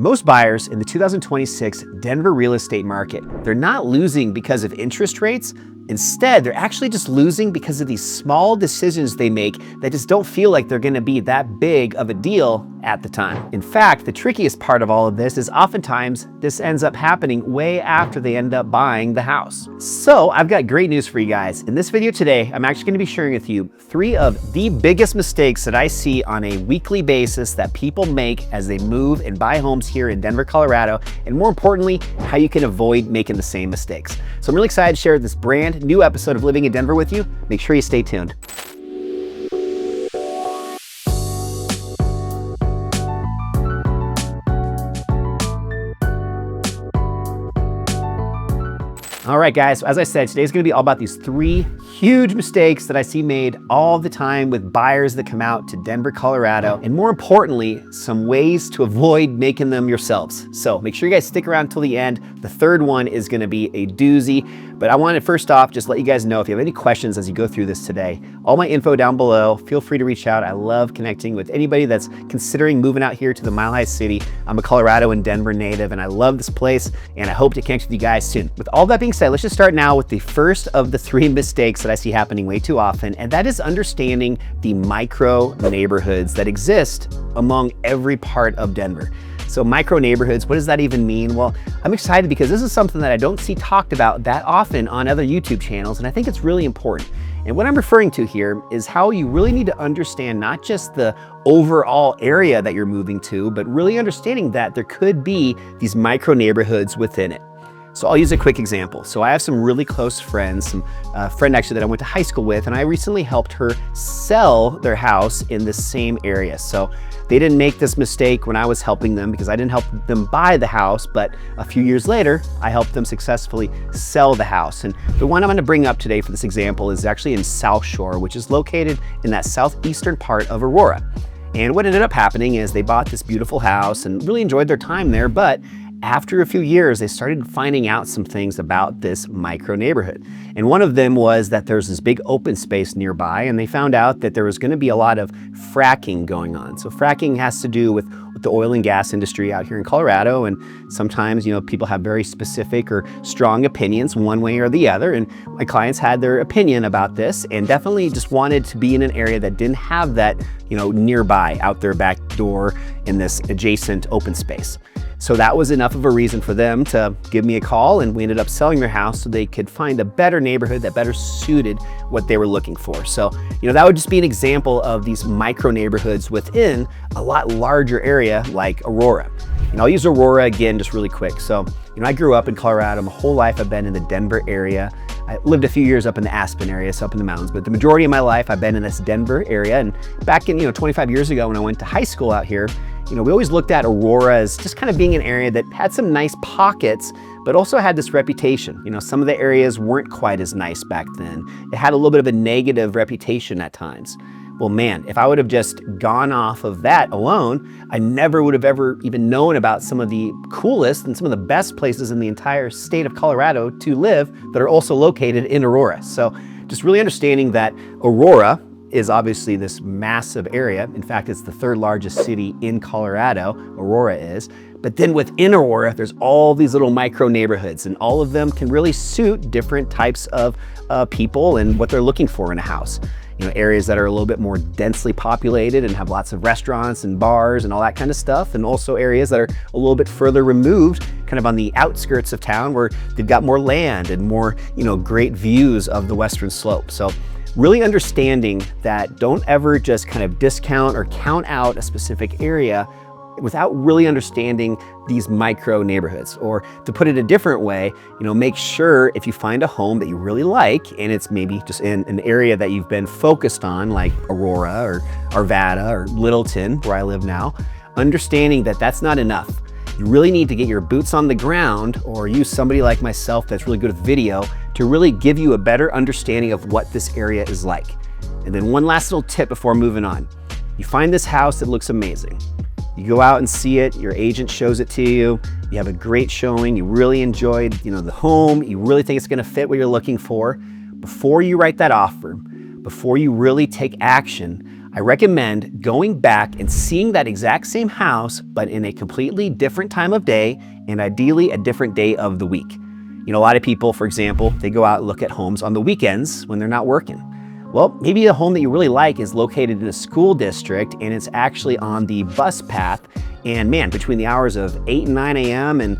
Most buyers in the 2026 Denver real estate market, they're not losing because of interest rates. Instead, they're actually just losing because of these small decisions they make that just don't feel like they're gonna be that big of a deal at the time. In fact, the trickiest part of all of this is oftentimes this ends up happening way after they end up buying the house. So I've got great news for you guys. In this video today, I'm actually gonna be sharing with you 3 of the biggest mistakes that I see on a weekly basis that people make as they move and buy homes here in Denver, Colorado, and more importantly, how you can avoid making the same mistakes. So I'm really excited to share this brand new episode of Living in Denver with you. Make sure you stay tuned. All right, guys, so as I said, today's gonna be all about these 3 huge mistakes that I see made all the time with buyers that come out to Denver, Colorado, and more importantly, some ways to avoid making them yourselves. So make sure you guys stick around till the end. The 3rd one is gonna be a doozy, but I wanted first off, just let you guys know if you have any questions as you go through this today, all my info down below, feel free to reach out. I love connecting with anybody that's considering moving out here to the Mile High City. I'm a Colorado and Denver native, and I love this place, and I hope to connect with you guys soon. With all that being said, let's just start now with the first of the 3 mistakes that I see happening way too often, and that is understanding the micro neighborhoods that exist among every part of Denver. So micro neighborhoods, what does that even mean? Well, I'm excited because this is something that I don't see talked about that often on other YouTube channels, and I think it's really important. And what I'm referring to here is how you really need to understand not just the overall area that you're moving to, but really understanding that there could be these micro neighborhoods within it. So I'll use a quick example. So I have some really close friends, a friend actually that I went to high school with, and I recently helped her sell their house in the same area. So they didn't make this mistake when I was helping them because I didn't help them buy the house, but a few years later, I helped them successfully sell the house. And the one I'm gonna bring up today for this example is actually in South Shore, which is located in that southeastern part of Aurora. And what ended up happening is they bought this beautiful house and really enjoyed their time there, but after a few years, they started finding out some things about this micro neighborhood. And one of them was that there's this big open space nearby, and they found out that there was gonna be a lot of fracking going on. So fracking has to do with the oil and gas industry out here in Colorado, and sometimes, people have very specific or strong opinions one way or the other, and my clients had their opinion about this and definitely just wanted to be in an area that didn't have that, nearby out their back door in this adjacent open space. So that was enough of a reason for them to give me a call, and we ended up selling their house so they could find a better neighborhood that better suited what they were looking for. So, that would just be an example of these micro neighborhoods within a lot larger area like Aurora. I'll use Aurora again just really quick. So, I grew up in Colorado. My whole life I've been in the Denver area. I lived a few years up in the Aspen area, so up in the mountains, but the majority of my life I've been in this Denver area. And back in, 25 years ago when I went to high school out here, we always looked at Aurora as just kind of being an area that had some nice pockets, but also had this reputation. Some of the areas weren't quite as nice back then. It had a little bit of a negative reputation at times. Well, man, if I would have just gone off of that alone, I never would have ever even known about some of the coolest and some of the best places in the entire state of Colorado to live that are also located in Aurora. So just really understanding that Aurora is obviously this massive area. In fact, it's the 3rd largest city in Colorado, Aurora is. But then within Aurora, there's all these little micro neighborhoods, and all of them can really suit different types of people and what they're looking for in a house. Areas that are a little bit more densely populated and have lots of restaurants and bars and all that kind of stuff. And also areas that are a little bit further removed, kind of on the outskirts of town where they've got more land and more, great views of the western slope. So really understanding that don't ever just kind of discount or count out a specific area without really understanding these micro neighborhoods. Or to put it a different way, make sure if you find a home that you really like and it's maybe just in an area that you've been focused on, like Aurora or Arvada or Littleton, where I live now, understanding that that's not enough. You really need to get your boots on the ground or use somebody like myself that's really good with video to really give you a better understanding of what this area is like. And then one last little tip before moving on. You find this house that looks amazing. You go out and see it, your agent shows it to you, you have a great showing, you really enjoyed the home, you really think it's gonna fit what you're looking for. Before you write that offer, before you really take action, I recommend going back and seeing that exact same house, but in a completely different time of day and ideally a different day of the week. You know, a lot of people, for example, they go out and look at homes on the weekends when they're not working. Well, maybe a home that you really like is located in a school district and it's actually on the bus path. And man, between the hours of 8 and 9 a.m. and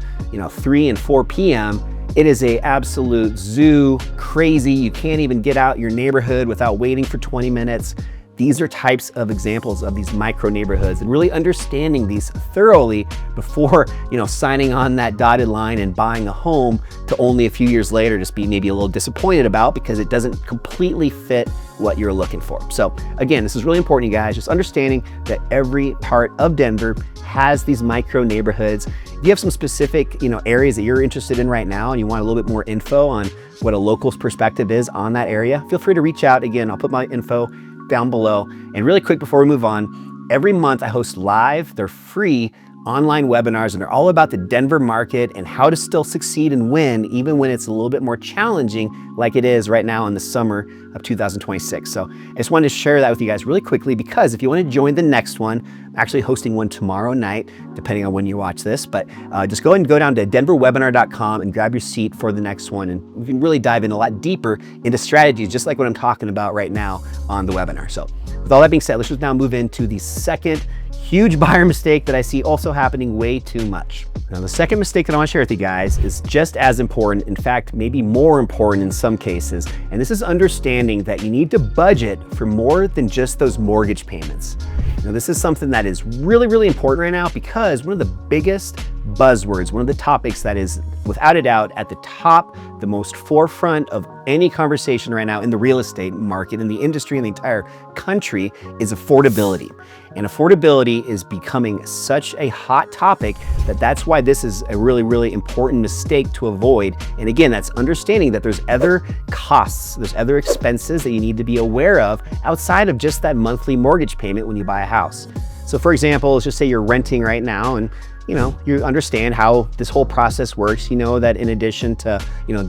3 and 4 p.m., it is a absolute zoo, crazy. You can't even get out your neighborhood without waiting for 20 minutes. These are types of examples of these micro neighborhoods, and really understanding these thoroughly before, signing on that dotted line and buying a home to only a few years later just be maybe a little disappointed about because it doesn't completely fit what you're looking for. So again, this is really important, you guys, just understanding that every part of Denver has these micro neighborhoods. If you have some specific, areas that you're interested in right now and you want a little bit more info on what a local's perspective is on that area, feel free to reach out. Again, I'll put my info down below. And really quick before we move on, every month I host live, they're free online webinars, and they're all about the Denver market and how to still succeed and win even when it's a little bit more challenging like it is right now in the summer of 2026. So I just wanted to share that with you guys really quickly, because if you want to join the next one, I'm actually hosting one tomorrow night, depending on when you watch this, but just go ahead and go down to denverwebinar.com and grab your seat for the next one. And we can really dive in a lot deeper into strategies, just like what I'm talking about right now on the webinar. So with all that being said, let's just now move into the second huge buyer mistake that I see also happening way too much. Now, the second mistake that I want to share with you guys is just as important, in fact, maybe more important in some cases, and this is understanding that you need to budget for more than just those mortgage payments. Now, this is something that is really, really important right now, because one of the biggest buzzwords, one of the topics that is without a doubt at the top, the most forefront of any conversation right now in the real estate market, in the industry, in the entire country, is affordability. And affordability is becoming such a hot topic that's why this is a really, really important mistake to avoid. And again, that's understanding that there's other costs, there's other expenses that you need to be aware of outside of just that monthly mortgage payment when you buy a house. So for example, let's just say you're renting right now, and you understand how this whole process works. You know that in addition to,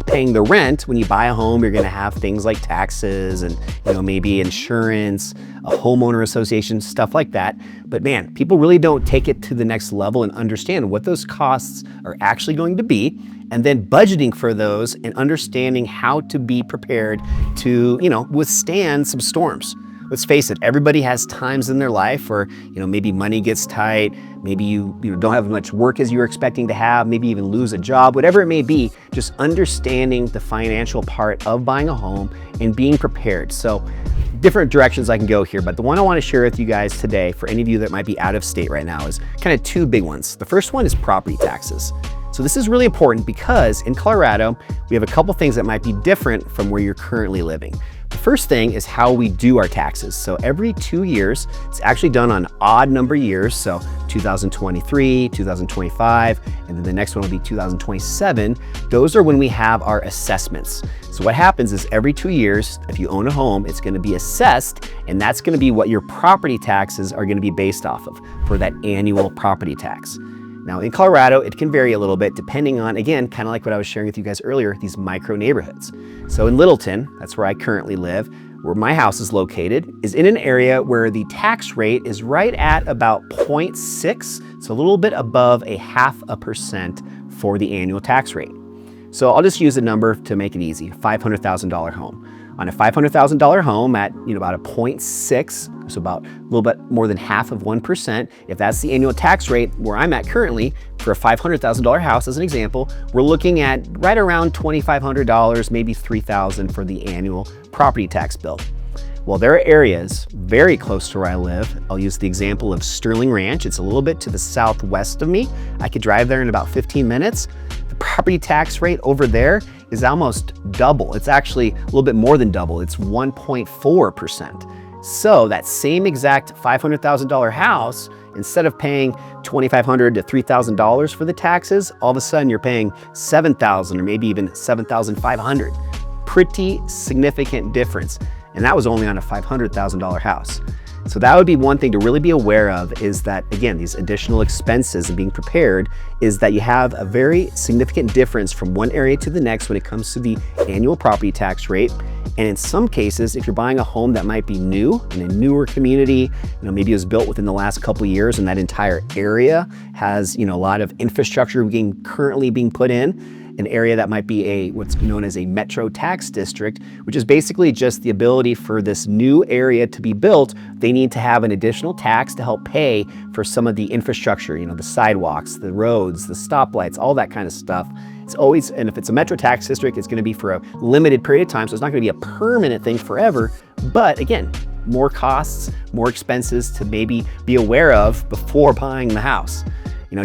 paying the rent, when you buy a home, you're going to have things like taxes and, maybe insurance, a homeowner association, stuff like that. But man, people really don't take it to the next level and understand what those costs are actually going to be, and then budgeting for those and understanding how to be prepared to, withstand some storms. Let's face it, everybody has times in their life where, maybe money gets tight, maybe you don't have as much work as you were expecting to have, maybe even lose a job, whatever it may be. Just understanding the financial part of buying a home and being prepared. So different directions I can go here, but the one I want to share with you guys today, for any of you that might be out of state right now, is kind of two big ones. The first one is property taxes. So this is really important because in Colorado, we have a couple things that might be different from where you're currently living. The first thing is how we do our taxes. So every 2 years, it's actually done on odd number years. So 2023, 2025, and then the next one will be 2027. Those are when we have our assessments. So what happens is every 2 years, if you own a home, it's going to be assessed, and that's going to be what your property taxes are going to be based off of for that annual property tax. Now in Colorado, it can vary a little bit depending on, again, kind of like what I was sharing with you guys earlier, these micro neighborhoods. So in Littleton, that's where I currently live, where my house is located, is in an area where the tax rate is right at about 0.6, so a little bit above 0.5% for the annual tax rate. So I'll just use a number to make it easy, $500,000 home. On a $500,000 home at about a 0.6, so about a little bit more than half of 1%, if that's the annual tax rate where I'm at currently for a $500,000 house, as an example, we're looking at right around $2,500, maybe $3,000 for the annual property tax bill. Well, there are areas very close to where I live. I'll use the example of Sterling Ranch. It's a little bit to the southwest of me. I could drive there in about 15 minutes. The property tax rate over there is almost double. It's actually a little bit more than double. It's 1.4%. So that same exact $500,000 house, instead of paying $2,500 to $3,000 for the taxes, all of a sudden you're paying $7,000 or maybe even $7,500. Pretty significant difference. And that was only on a $500,000 house. So that would be one thing to really be aware of, is that, again, these additional expenses and being prepared is that you have a very significant difference from one area to the next when it comes to the annual property tax rate. And in some cases, if you're buying a home that might be new in a newer community, maybe it was built within the last couple of years and that entire area has, a lot of infrastructure currently being put in, an area that might be what's known as a metro tax district, which is basically just the ability for this new area to be built. They need to have an additional tax to help pay for some of the infrastructure, the sidewalks, the roads, the stoplights, all that kind of stuff. It's always, and if it's a metro tax district, it's going to be for a limited period of time, so it's not going to be a permanent thing forever. But again, more costs, more expenses to maybe be aware of before buying the house.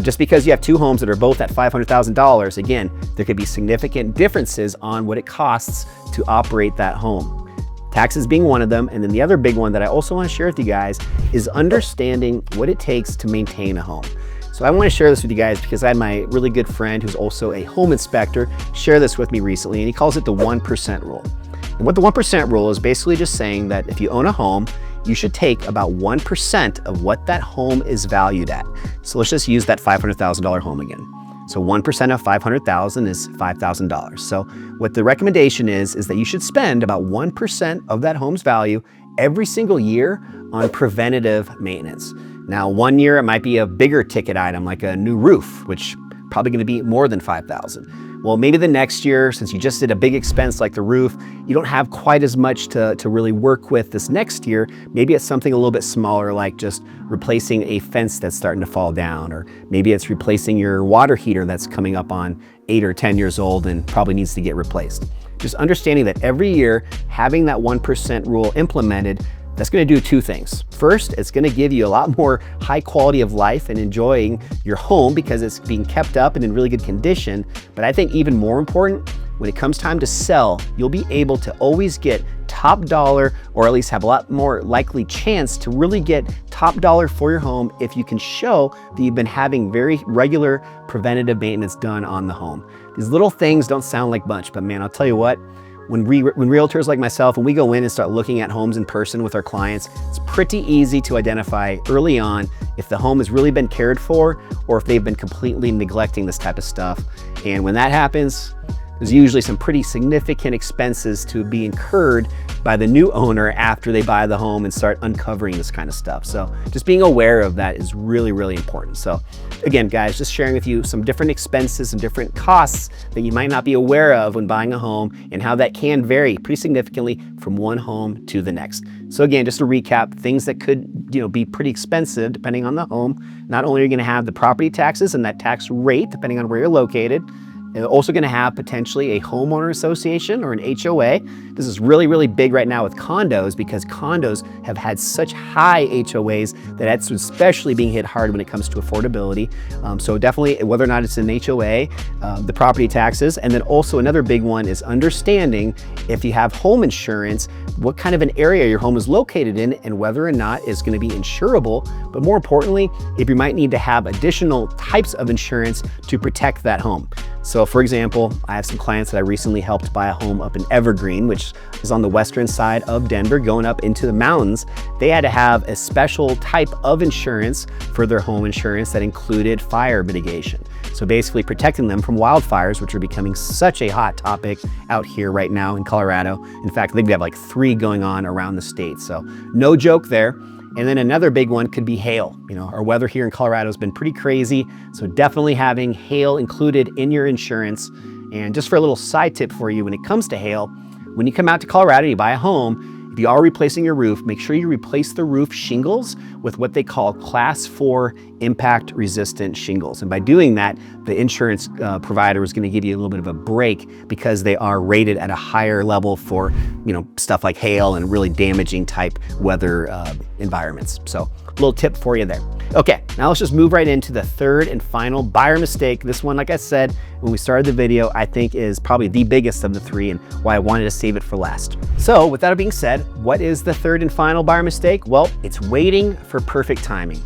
Just because you have two homes that are both at $500,000, again, there could be significant differences on what it costs to operate that home. Taxes being one of them. And then the other big one that I also want to share with you guys is understanding what it takes to maintain a home. So I want to share this with you guys because I had my really good friend who's also a home inspector share this with me recently, and he calls it the 1% rule. And what the 1% rule is basically just saying that if you own a home, you should take about 1% of what that home is valued at. So let's just use that $500,000 home again. So 1% of $500,000 is $5,000. So what the recommendation is that you should spend about 1% of that home's value every single year on preventative maintenance. Now, one year it might be a bigger ticket item like a new roof, which probably going to be more than $5,000. Well, maybe the next year, since you just did a big expense like the roof, you don't have quite as much to really work with this next year. Maybe it's something a little bit smaller, like just replacing a fence that's starting to fall down, or maybe it's replacing your water heater that's coming up on 8 or 10 years old and probably needs to get replaced. Just understanding that every year, having that 1% rule implemented, that's going to do two things. First, it's going to give you a lot more high quality of life and enjoying your home because it's being kept up and in really good condition. But I think even more important, when it comes time to sell, you'll be able to always get top dollar, or at least have a lot more likely chance to really get top dollar for your home if you can show that you've been having very regular preventative maintenance done on the home. These little things don't sound like much, but man, I'll tell you what, when realtors like myself, when we go in and start looking at homes in person with our clients, it's pretty easy to identify early on if the home has really been cared for or if they've been completely neglecting this type of stuff. And when that happens, there's usually some pretty significant expenses to be incurred by the new owner after they buy the home and start uncovering this kind of stuff. So just being aware of that is really, really important. So again, guys, just sharing with you some different expenses and different costs that you might not be aware of when buying a home and how that can vary pretty significantly from one home to the next. So again, just to recap, things that could be pretty expensive depending on the home. Not only are you going to have the property taxes and that tax rate depending on where you're located, they're also going to have potentially a homeowner association or an HOA. This is really, really big right now with condos because condos have had such high HOAs that that's especially being hit hard when it comes to affordability. So definitely, whether or not it's an HOA, the property taxes, and then also another big one is understanding if you have home insurance, what kind of an area your home is located in and whether or not it's going to be insurable. But more importantly, if you might need to have additional types of insurance to protect that home. So for example, I have some clients that I recently helped buy a home up in Evergreen, which is on the western side of Denver, going up into the mountains. They had to have a special type of insurance for their home insurance that included fire mitigation. So basically protecting them from wildfires, which are becoming such a hot topic out here right now in Colorado. In fact, I think we have like 3 going on around the state. So no joke there. And then another big one could be hail. Our weather here in Colorado has been pretty crazy. So definitely having hail included in your insurance. And just for a little side tip for you, when it comes to hail, when you come out to Colorado, you buy a home, if you are replacing your roof, make sure you replace the roof shingles with what they call Class 4 impact resistant shingles. And by doing that, the insurance provider is going to give you a little bit of a break because they are rated at a higher level for, stuff like hail and really damaging type weather environments. So a little tip for you there. Okay, now let's just move right into the third and final buyer mistake. This one, like I said, when we started the video, I think is probably the biggest of the 3 and why I wanted to save it for last. So with that being said, what is the third and final buyer mistake? Well, it's waiting for perfect timing.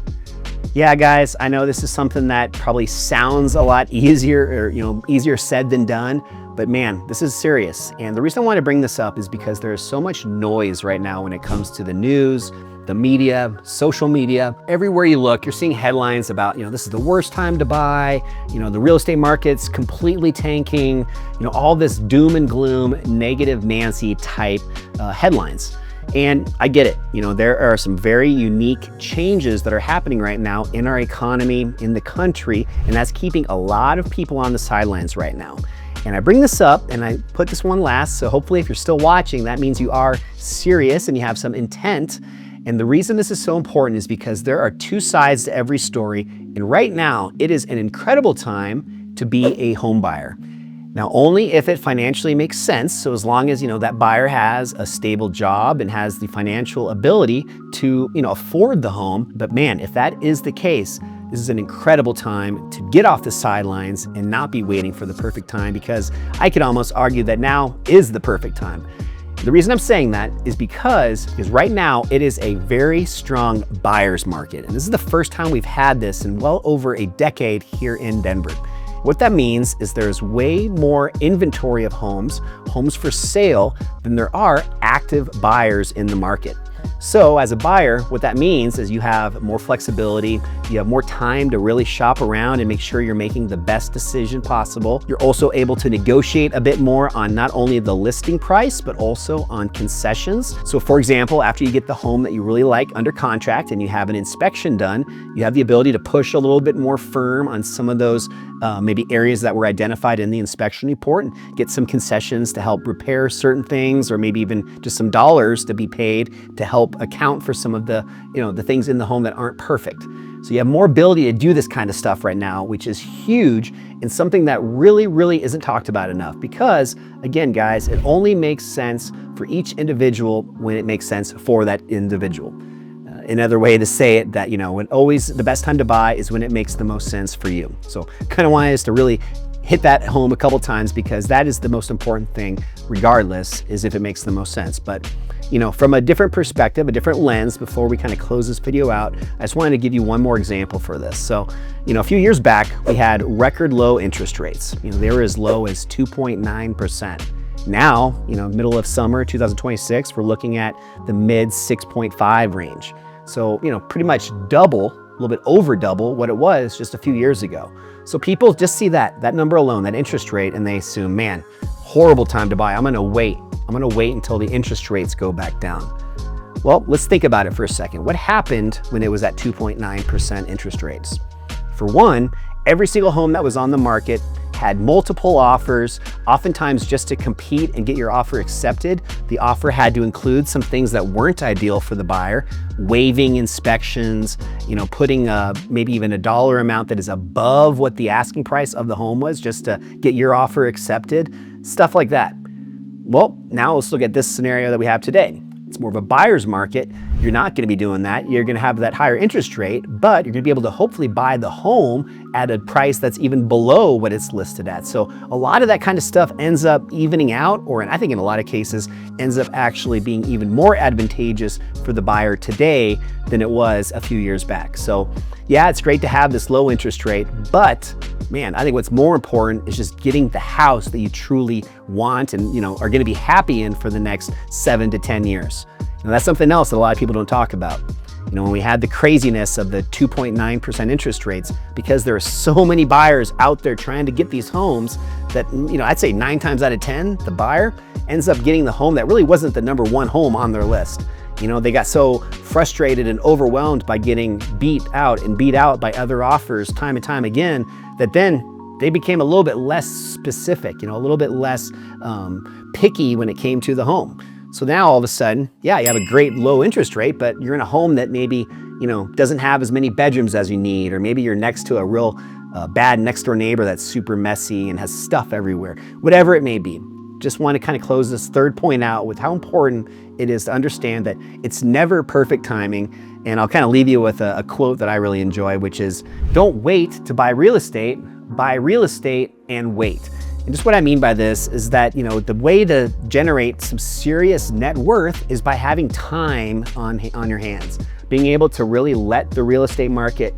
Yeah, guys, I know this is something that probably sounds a lot easier or, easier said than done, But man, this is serious. And the reason I want to bring this up is because there is so much noise right now when it comes to the news, the media, social media. Everywhere you look, you're seeing headlines about, this is the worst time to buy, the real estate market's completely tanking, all this doom and gloom, negative Nancy type headlines. And I get it, there are some very unique changes that are happening right now in our economy, in the country, and that's keeping a lot of people on the sidelines right now. And I bring this up and I put this one last, so hopefully if you're still watching, that means you are serious and you have some intent. And the reason this is so important is because there are two sides to every story. And right now, it is an incredible time to be a home buyer. Now, only if it financially makes sense. So as long as, that buyer has a stable job and has the financial ability to, afford the home. But man, if that is the case, this is an incredible time to get off the sidelines and not be waiting for the perfect time, because I could almost argue that now is the perfect time. The reason I'm saying that is because right now it is a very strong buyer's market. And this is the first time we've had this in well over a decade here in Denver. What that means is there's way more inventory of homes for sale, than there are active buyers in the market. So as a buyer, what that means is you have more flexibility, you have more time to really shop around and make sure you're making the best decision possible. You're also able to negotiate a bit more on not only the listing price, but also on concessions. So for example, after you get the home that you really like under contract and you have an inspection done, you have the ability to push a little bit more firm on some of those maybe areas that were identified in the inspection report and get some concessions to help repair certain things, or maybe even just some dollars to be paid to help account for some of the, the things in the home that aren't perfect. So you have more ability to do this kind of stuff right now, which is huge and something that really, really isn't talked about enough, because again, guys, it only makes sense for each individual when it makes sense for that individual. Another way to say it, that, when always the best time to buy is when it makes the most sense for you. So kind of wanted us to really hit that home a couple times, because that is the most important thing, regardless, is if it makes the most sense. But from a different perspective, a different lens, before we kind of close this video out, I just wanted to give you one more example for this. So, a few years back, we had record low interest rates. They were as low as 2.9%. Now, middle of summer 2026, we're looking at the mid 6.5 range. So, pretty much double, a little bit over double what it was just a few years ago. So people just see that number alone, that interest rate, and they assume, man, horrible time to buy. I'm gonna wait until the interest rates go back down. Well, let's think about it for a second. What happened when it was at 2.9% interest rates? For one, every single home that was on the market had multiple offers. Oftentimes, just to compete and get your offer accepted, the offer had to include some things that weren't ideal for the buyer, waiving inspections, putting maybe even a dollar amount that is above what the asking price of the home was, just to get your offer accepted, stuff like that. Well, now let's look at this scenario that we have today. It's more of a buyer's market. You're not going to be doing that. You're going to have that higher interest rate, but you're going to be able to hopefully buy the home at a price that's even below what it's listed at. So a lot of that kind of stuff ends up evening out, or I think in a lot of cases ends up actually being even more advantageous for the buyer today than it was a few years back. So yeah, it's great to have this low interest rate, but man, I think what's more important is just getting the house that you truly want and are going to be happy in for the next 7 to 10 years. Now, that's something else that a lot of people don't talk about. When we had the craziness of the 2.9% interest rates, because there are so many buyers out there trying to get these homes, that I'd say 9 times out of 10, the buyer ends up getting the home that really wasn't the number one home on their list. They got so frustrated and overwhelmed by getting beat out by other offers time and time again, that then they became a little bit less specific, a little bit less picky when it came to the home. So now all of a sudden, yeah, you have a great low interest rate, but you're in a home that maybe, doesn't have as many bedrooms as you need, or maybe you're next to a real bad next door neighbor that's super messy and has stuff everywhere, whatever it may be. Just want to kind of close this third point out with how important it is to understand that it's never perfect timing. And I'll kind of leave you with a quote that I really enjoy, which is, don't wait to buy real estate and wait. And just what I mean by this is that, the way to generate some serious net worth is by having time on your hands, being able to really let the real estate market,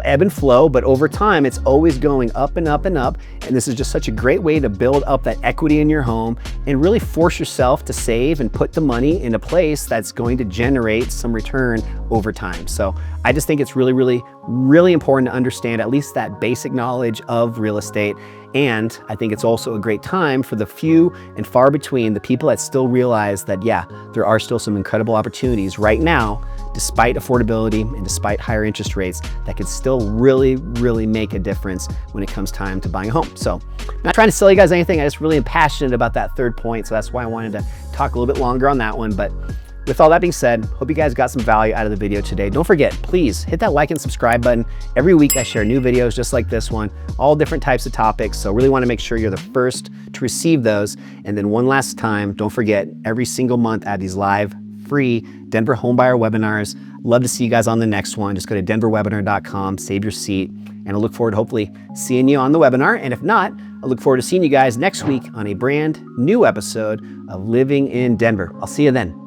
ebb and flow, but over time, it's always going up and up and up. And this is just such a great way to build up that equity in your home and really force yourself to save and put the money in a place that's going to generate some return over time. So I just think it's really, really, really important to understand at least that basic knowledge of real estate. And I think it's also a great time for the few and far between, the people that still realize that, yeah, there are still some incredible opportunities right now, despite affordability and despite higher interest rates, that could still really, really make a difference when it comes time to buying a home. So I'm not trying to sell you guys anything. I just really am passionate about that third point. So that's why I wanted to talk a little bit longer on that one. But with all that being said, hope you guys got some value out of the video today. Don't forget, please hit that like and subscribe button. Every week I share new videos just like this one, all different types of topics. So really want to make sure you're the first to receive those. And then one last time, don't forget, every single month I have these live free Denver homebuyer webinars. Love to see you guys on the next one. Just go to denverwebinar.com, save your seat, and I look forward to hopefully seeing you on the webinar. And if not, I look forward to seeing you guys next week on a brand new episode of Living in Denver. I'll see you then.